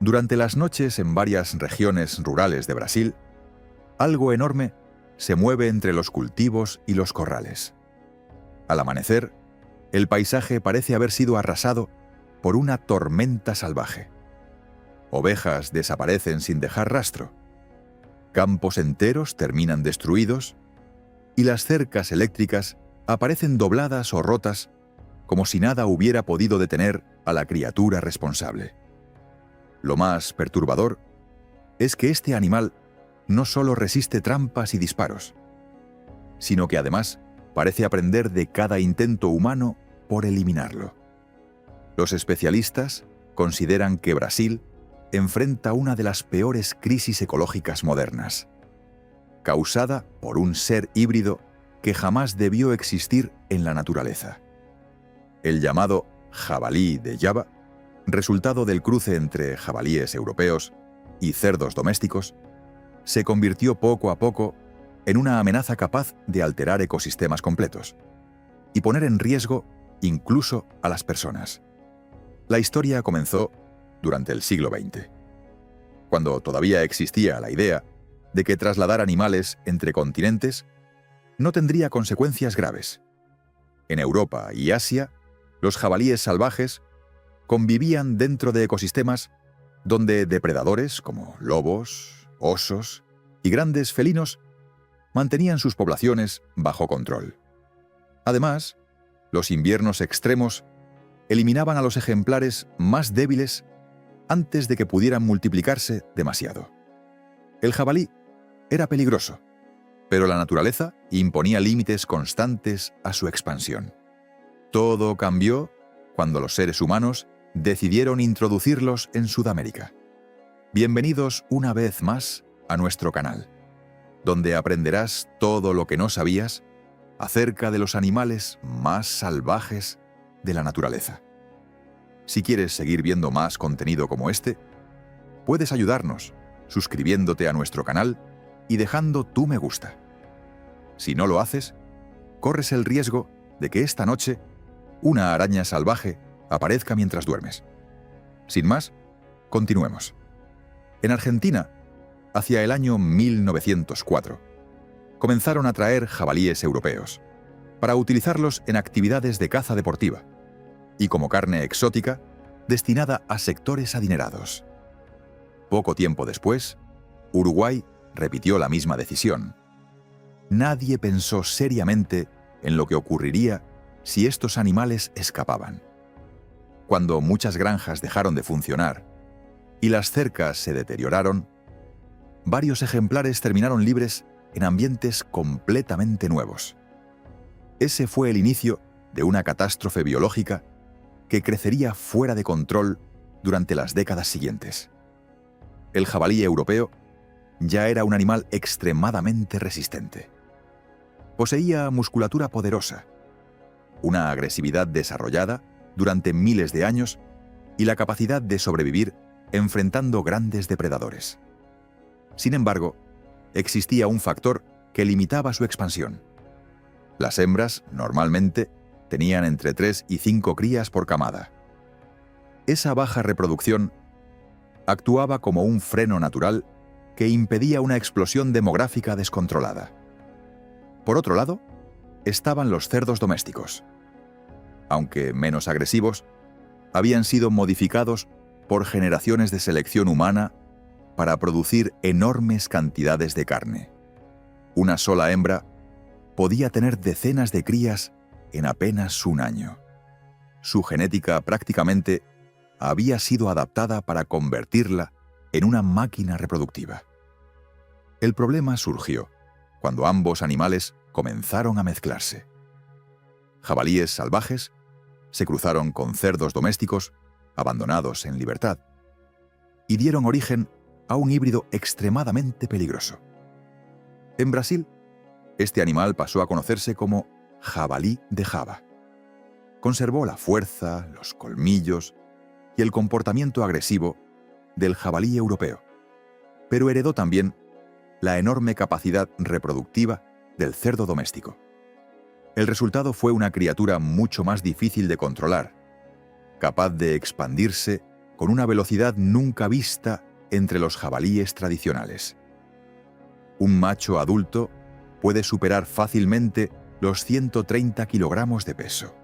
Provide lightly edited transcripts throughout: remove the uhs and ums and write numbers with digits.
Durante las noches en varias regiones rurales de Brasil, algo enorme se mueve entre los cultivos y los corrales. Al amanecer, el paisaje parece haber sido arrasado por una tormenta salvaje. Ovejas desaparecen sin dejar rastro, campos enteros terminan destruidos y las cercas eléctricas aparecen dobladas o rotas como si nada hubiera podido detener a la criatura responsable. Lo más perturbador es que este animal no solo resiste trampas y disparos, sino que además parece aprender de cada intento humano por eliminarlo. Los especialistas consideran que Brasil enfrenta una de las peores crisis ecológicas modernas, causada por un ser híbrido que jamás debió existir en la naturaleza. El llamado jabalí de Java, resultado del cruce entre jabalíes europeos y cerdos domésticos, se convirtió poco a poco en una amenaza capaz de alterar ecosistemas completos y poner en riesgo incluso a las personas. La historia comenzó durante el siglo XX, cuando todavía existía la idea de que trasladar animales entre continentes no tendría consecuencias graves. En Europa y Asia, los jabalíes salvajes convivían dentro de ecosistemas donde depredadores como lobos, osos y grandes felinos mantenían sus poblaciones bajo control. Además, los inviernos extremos eliminaban a los ejemplares más débiles antes de que pudieran multiplicarse demasiado. El jabalí era peligroso, pero la naturaleza imponía límites constantes a su expansión. Todo cambió cuando los seres humanos decidieron introducirlos en Sudamérica. Bienvenidos una vez más a nuestro canal, donde aprenderás todo lo que no sabías acerca de los animales más salvajes de la naturaleza. Si quieres seguir viendo más contenido como este, puedes ayudarnos suscribiéndote a nuestro canal y dejando tu me gusta. Si no lo haces, corres el riesgo de que esta noche una araña salvaje aparezca mientras duermes. Sin más, continuemos. En Argentina, hacia el año 1904, comenzaron a traer jabalíes europeos para utilizarlos en actividades de caza deportiva y como carne exótica destinada a sectores adinerados. Poco tiempo después, Uruguay repitió la misma decisión. Nadie pensó seriamente en lo que ocurriría si estos animales escapaban. Cuando muchas granjas dejaron de funcionar y las cercas se deterioraron, varios ejemplares terminaron libres en ambientes completamente nuevos. Ese fue el inicio de una catástrofe biológica que crecería fuera de control durante las décadas siguientes. El jabalí europeo ya era un animal extremadamente resistente. Poseía musculatura poderosa, una agresividad desarrollada durante miles de años y la capacidad de sobrevivir enfrentando grandes depredadores. Sin embargo, existía un factor que limitaba su expansión. Las hembras, normalmente, tenían entre 3 y 5 crías por camada. Esa baja reproducción actuaba como un freno natural que impedía una explosión demográfica descontrolada. Por otro lado, estaban los cerdos domésticos. Aunque menos agresivos, habían sido modificados por generaciones de selección humana para producir enormes cantidades de carne. Una sola hembra podía tener decenas de crías en apenas un año. Su genética prácticamente había sido adaptada para convertirla en una máquina reproductiva. El problema surgió cuando ambos animales comenzaron a mezclarse. Jabalíes salvajes se cruzaron con cerdos domésticos abandonados en libertad y dieron origen a un híbrido extremadamente peligroso. En Brasil, este animal pasó a conocerse como jabalí de Java. Conservó la fuerza, los colmillos y el comportamiento agresivo del jabalí europeo, pero heredó también la enorme capacidad reproductiva del cerdo doméstico. El resultado fue una criatura mucho más difícil de controlar, capaz de expandirse con una velocidad nunca vista entre los jabalíes tradicionales. Un macho adulto puede superar fácilmente los 130 kilogramos de peso,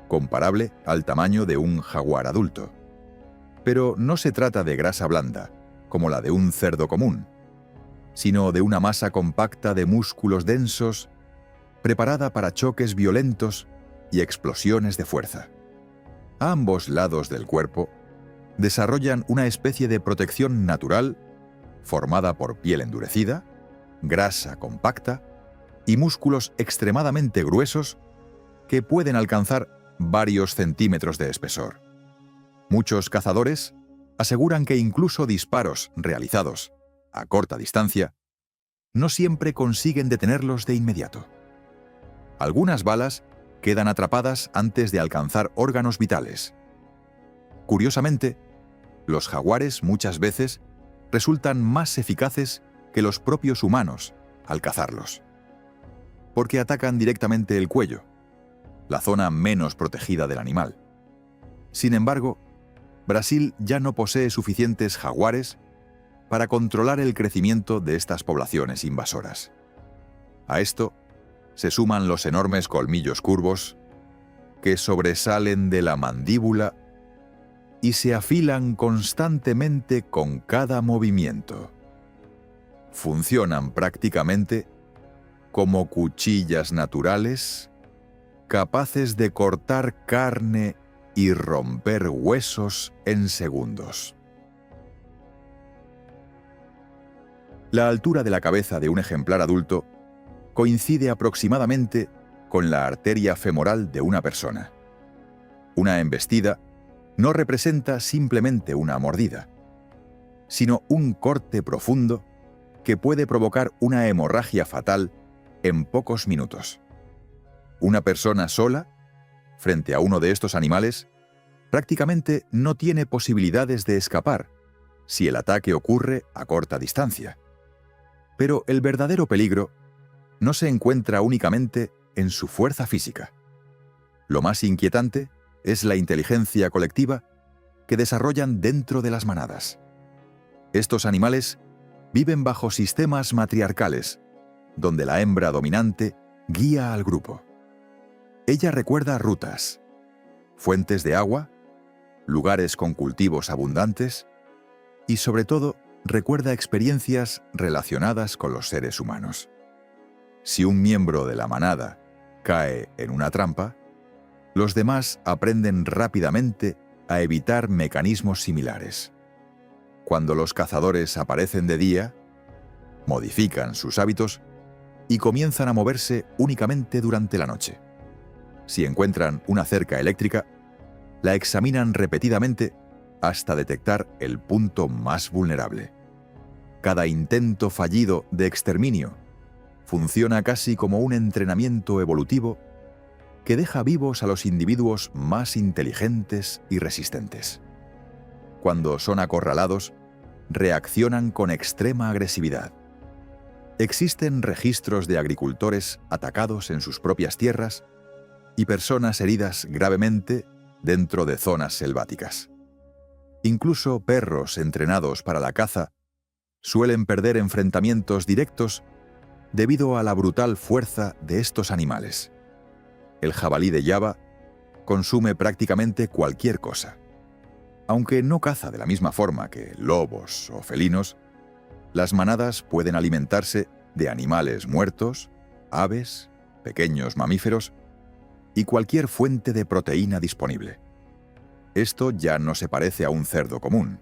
comparable al tamaño de un jaguar adulto. Pero no se trata de grasa blanda, como la de un cerdo común, sino de una masa compacta de músculos densos, preparada para choques violentos y explosiones de fuerza. A ambos lados del cuerpo desarrollan una especie de protección natural formada por piel endurecida, grasa compacta y músculos extremadamente gruesos que pueden alcanzar varios centímetros de espesor. Muchos cazadores aseguran que incluso disparos realizados a corta distancia no siempre consiguen detenerlos de inmediato. Algunas balas quedan atrapadas antes de alcanzar órganos vitales. Curiosamente, los jaguares muchas veces resultan más eficaces que los propios humanos al cazarlos, porque atacan directamente el cuello, la zona menos protegida del animal. Sin embargo, Brasil ya no posee suficientes jaguares para controlar el crecimiento de estas poblaciones invasoras. A esto se suman los enormes colmillos curvos que sobresalen de la mandíbula y se afilan constantemente con cada movimiento. Funcionan prácticamente como cuchillas naturales, capaces de cortar carne y romper huesos en segundos. La altura de la cabeza de un ejemplar adulto coincide aproximadamente con la arteria femoral de una persona. Una embestida no representa simplemente una mordida, sino un corte profundo que puede provocar una hemorragia fatal en pocos minutos. Una persona sola, frente a uno de estos animales, prácticamente no tiene posibilidades de escapar si el ataque ocurre a corta distancia. Pero el verdadero peligro no se encuentra únicamente en su fuerza física. Lo más inquietante es la inteligencia colectiva que desarrollan dentro de las manadas. Estos animales viven bajo sistemas matriarcales, donde la hembra dominante guía al grupo. Ella recuerda rutas, fuentes de agua, lugares con cultivos abundantes y, sobre todo, recuerda experiencias relacionadas con los seres humanos. Si un miembro de la manada cae en una trampa, los demás aprenden rápidamente a evitar mecanismos similares. Cuando los cazadores aparecen de día, modifican sus hábitos y comienzan a moverse únicamente durante la noche. Si encuentran una cerca eléctrica, la examinan repetidamente hasta detectar el punto más vulnerable. Cada intento fallido de exterminio funciona casi como un entrenamiento evolutivo que deja vivos a los individuos más inteligentes y resistentes. Cuando son acorralados, reaccionan con extrema agresividad. Existen registros de agricultores atacados en sus propias tierras y personas heridas gravemente dentro de zonas selváticas. Incluso perros entrenados para la caza suelen perder enfrentamientos directos debido a la brutal fuerza de estos animales. El jabalí de Java consume prácticamente cualquier cosa. Aunque no caza de la misma forma que lobos o felinos, las manadas pueden alimentarse de animales muertos, aves, pequeños mamíferos y cualquier fuente de proteína disponible. Esto ya no se parece a un cerdo común,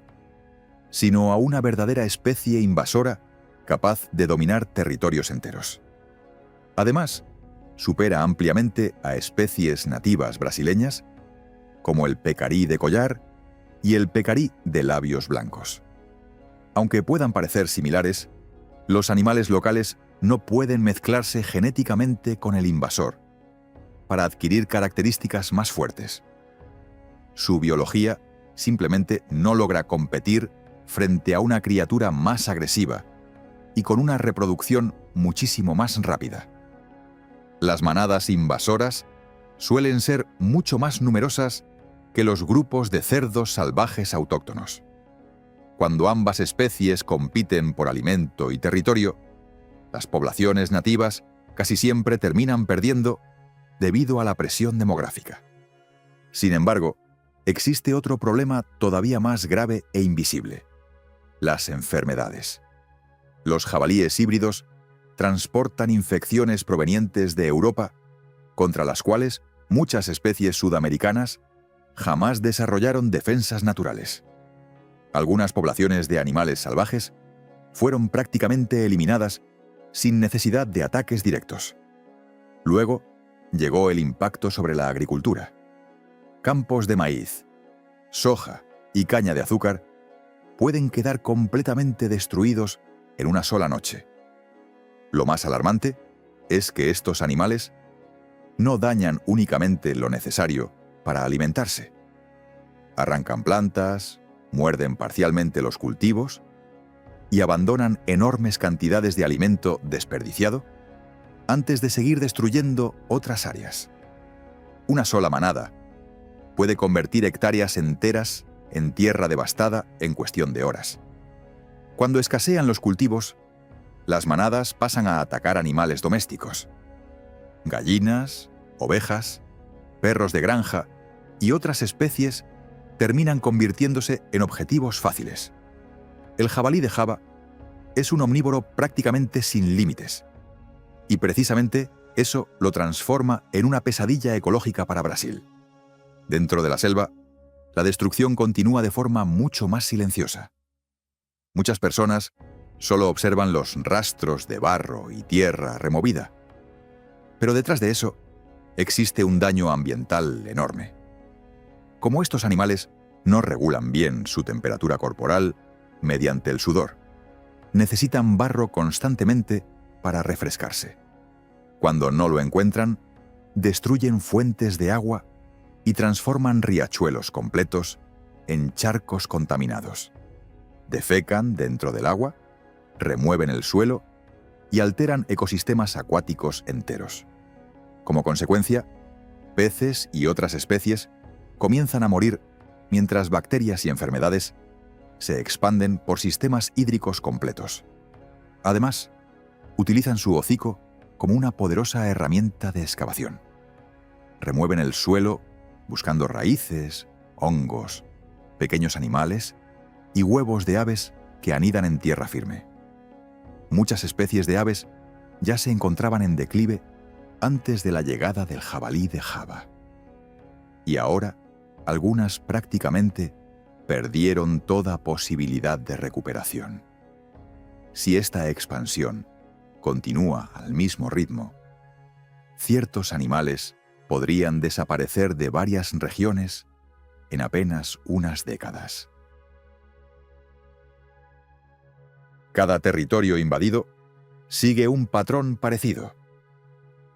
sino a una verdadera especie invasora capaz de dominar territorios enteros. Además, supera ampliamente a especies nativas brasileñas como el pecarí de collar y el pecarí de labios blancos. Aunque puedan parecer similares, los animales locales no pueden mezclarse genéticamente con el invasor para adquirir características más fuertes. Su biología simplemente no logra competir frente a una criatura más agresiva y con una reproducción muchísimo más rápida. Las manadas invasoras suelen ser mucho más numerosas que los grupos de cerdos salvajes autóctonos. Cuando ambas especies compiten por alimento y territorio, las poblaciones nativas casi siempre terminan perdiendo debido a la presión demográfica. Sin embargo, existe otro problema todavía más grave e invisible: las enfermedades. Los jabalíes híbridos transportan infecciones provenientes de Europa, contra las cuales muchas especies sudamericanas jamás desarrollaron defensas naturales. Algunas poblaciones de animales salvajes fueron prácticamente eliminadas sin necesidad de ataques directos. Luego llegó el impacto sobre la agricultura. Campos de maíz, soja y caña de azúcar pueden quedar completamente destruidos en una sola noche. Lo más alarmante es que estos animales no dañan únicamente lo necesario para alimentarse. Arrancan plantas, muerden parcialmente los cultivos y abandonan enormes cantidades de alimento desperdiciado antes de seguir destruyendo otras áreas. Una sola manada puede convertir hectáreas enteras en tierra devastada en cuestión de horas. Cuando escasean los cultivos, las manadas pasan a atacar animales domésticos. Gallinas, ovejas, perros de granja y otras especies terminan convirtiéndose en objetivos fáciles. El jabalí de Java es un omnívoro prácticamente sin límites, y precisamente eso lo transforma en una pesadilla ecológica para Brasil. Dentro de la selva, la destrucción continúa de forma mucho más silenciosa. Muchas personas solo observan los rastros de barro y tierra removida, pero detrás de eso existe un daño ambiental enorme. Como estos animales no regulan bien su temperatura corporal mediante el sudor, necesitan barro constantemente para refrescarse. Cuando no lo encuentran, destruyen fuentes de agua y transforman riachuelos completos en charcos contaminados. Defecan dentro del agua, remueven el suelo y alteran ecosistemas acuáticos enteros. Como consecuencia, peces y otras especies comienzan a morir mientras bacterias y enfermedades se expanden por sistemas hídricos completos. Además, utilizan su hocico como una poderosa herramienta de excavación. Remueven el suelo buscando raíces, hongos, pequeños animales y huevos de aves que anidan en tierra firme. Muchas especies de aves ya se encontraban en declive antes de la llegada del jabalí de Java. Y ahora, algunas prácticamente perdieron toda posibilidad de recuperación. Si esta expansión continúa al mismo ritmo, ciertos animales podrían desaparecer de varias regiones en apenas unas décadas. Cada territorio invadido sigue un patrón parecido.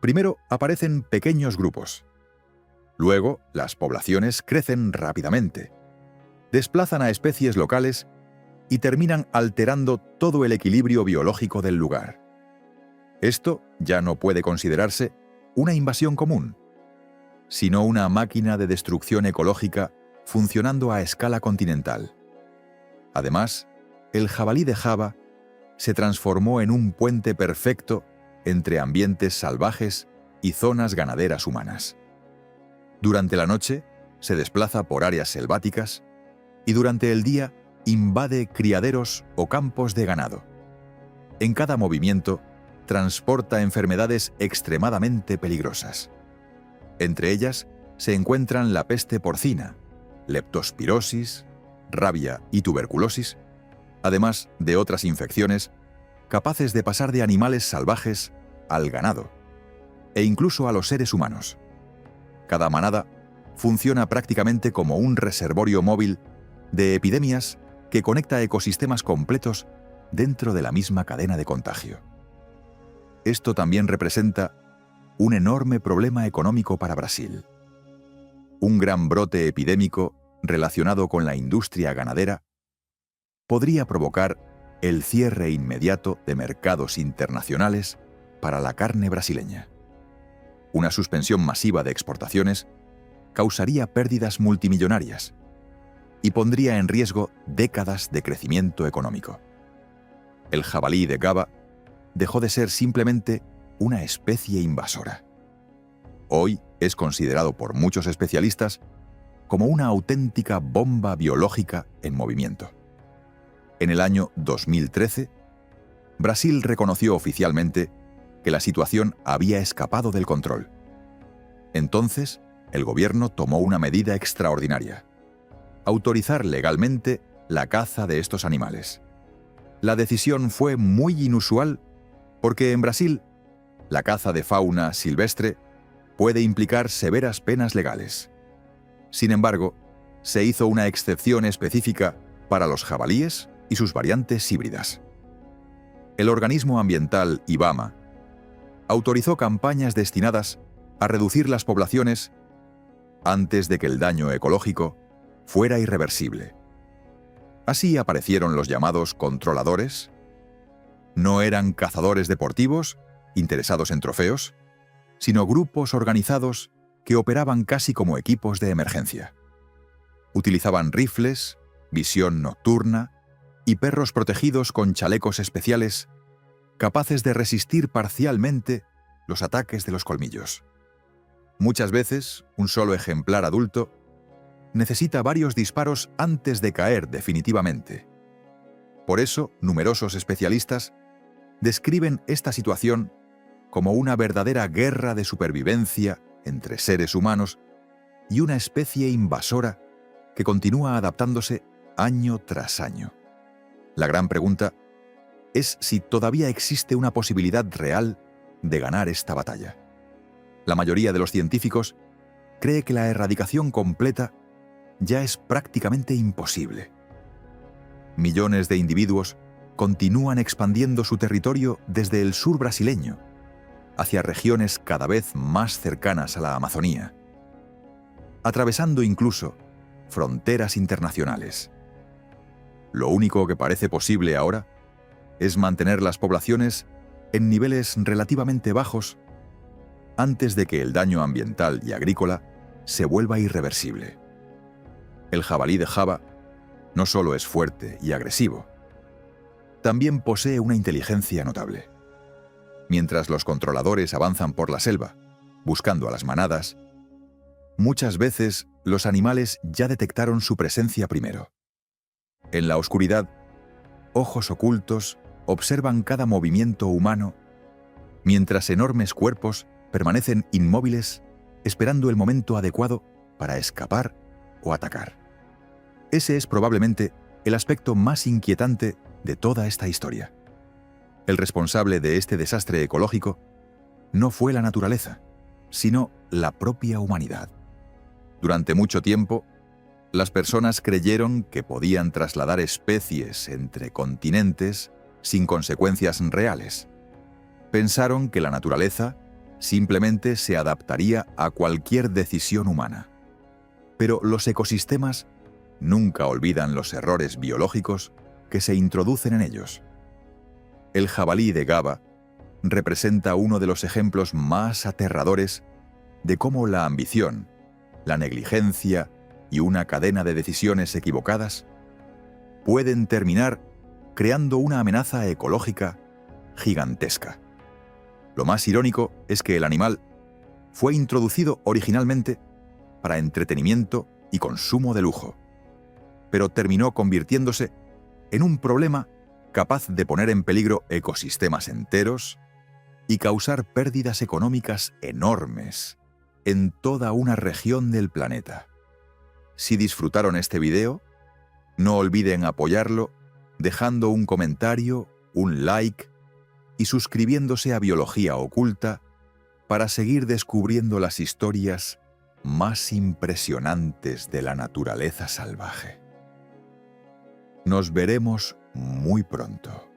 Primero aparecen pequeños grupos. Luego, las poblaciones crecen rápidamente, desplazan a especies locales y terminan alterando todo el equilibrio biológico del lugar. Esto ya no puede considerarse una invasión común, sino una máquina de destrucción ecológica funcionando a escala continental. Además, el jabalí de Java se transformó en un puente perfecto entre ambientes salvajes y zonas ganaderas humanas. Durante la noche se desplaza por áreas selváticas y durante el día invade criaderos o campos de ganado. En cada movimiento transporta enfermedades extremadamente peligrosas. Entre ellas se encuentran la peste porcina, leptospirosis, rabia y tuberculosis, además de otras infecciones capaces de pasar de animales salvajes al ganado e incluso a los seres humanos. Cada manada funciona prácticamente como un reservorio móvil de epidemias que conecta ecosistemas completos dentro de la misma cadena de contagio. Esto también representa un enorme problema económico para Brasil. Un gran brote epidémico relacionado con la industria ganadera podría provocar el cierre inmediato de mercados internacionales para la carne brasileña. Una suspensión masiva de exportaciones causaría pérdidas multimillonarias y pondría en riesgo décadas de crecimiento económico. El jabalí de Gaba dejó de ser simplemente una especie invasora. Hoy es considerado por muchos especialistas como una auténtica bomba biológica en movimiento. En el año 2013, Brasil reconoció oficialmente que la situación había escapado del control. Entonces, el gobierno tomó una medida extraordinaria: autorizar legalmente la caza de estos animales. La decisión fue muy inusual porque en Brasil, la caza de fauna silvestre puede implicar severas penas legales. Sin embargo, se hizo una excepción específica para los jabalíes y sus variantes híbridas. El organismo ambiental IBAMA autorizó campañas destinadas a reducir las poblaciones antes de que el daño ecológico fuera irreversible. Así aparecieron los llamados controladores. No eran cazadores deportivos, interesados en trofeos, sino grupos organizados que operaban casi como equipos de emergencia. Utilizaban rifles, visión nocturna y perros protegidos con chalecos especiales capaces de resistir parcialmente los ataques de los colmillos. Muchas veces, un solo ejemplar adulto necesita varios disparos antes de caer definitivamente. Por eso, numerosos especialistas describen esta situación como una verdadera guerra de supervivencia entre seres humanos y una especie invasora que continúa adaptándose año tras año. La gran pregunta es si todavía existe una posibilidad real de ganar esta batalla. La mayoría de los científicos cree que la erradicación completa ya es prácticamente imposible. Millones de individuos continúan expandiendo su territorio desde el sur brasileño hacia regiones cada vez más cercanas a la Amazonía, atravesando incluso fronteras internacionales. Lo único que parece posible ahora es mantener las poblaciones en niveles relativamente bajos antes de que el daño ambiental y agrícola se vuelva irreversible. El jabalí de Java no solo es fuerte y agresivo, también posee una inteligencia notable. Mientras los controladores avanzan por la selva, buscando a las manadas, muchas veces los animales ya detectaron su presencia primero. En la oscuridad, ojos ocultos observan cada movimiento humano, mientras enormes cuerpos permanecen inmóviles esperando el momento adecuado para escapar o atacar. Ese es probablemente el aspecto más inquietante de toda esta historia. El responsable de este desastre ecológico no fue la naturaleza, sino la propia humanidad. Durante mucho tiempo, las personas creyeron que podían trasladar especies entre continentes sin consecuencias reales. Pensaron que la naturaleza simplemente se adaptaría a cualquier decisión humana. Pero los ecosistemas nunca olvidan los errores biológicos que se introducen en ellos. El jabalí de Gaba representa uno de los ejemplos más aterradores de cómo la ambición, la negligencia y una cadena de decisiones equivocadas pueden terminar creando una amenaza ecológica gigantesca. Lo más irónico es que el animal fue introducido originalmente para entretenimiento y consumo de lujo, pero terminó convirtiéndose en un problema capaz de poner en peligro ecosistemas enteros y causar pérdidas económicas enormes en toda una región del planeta. Si disfrutaron este video, no olviden apoyarlo dejando un comentario, un like y suscribiéndose a Biología Oculta para seguir descubriendo las historias más impresionantes de la naturaleza salvaje. Nos veremos muy pronto.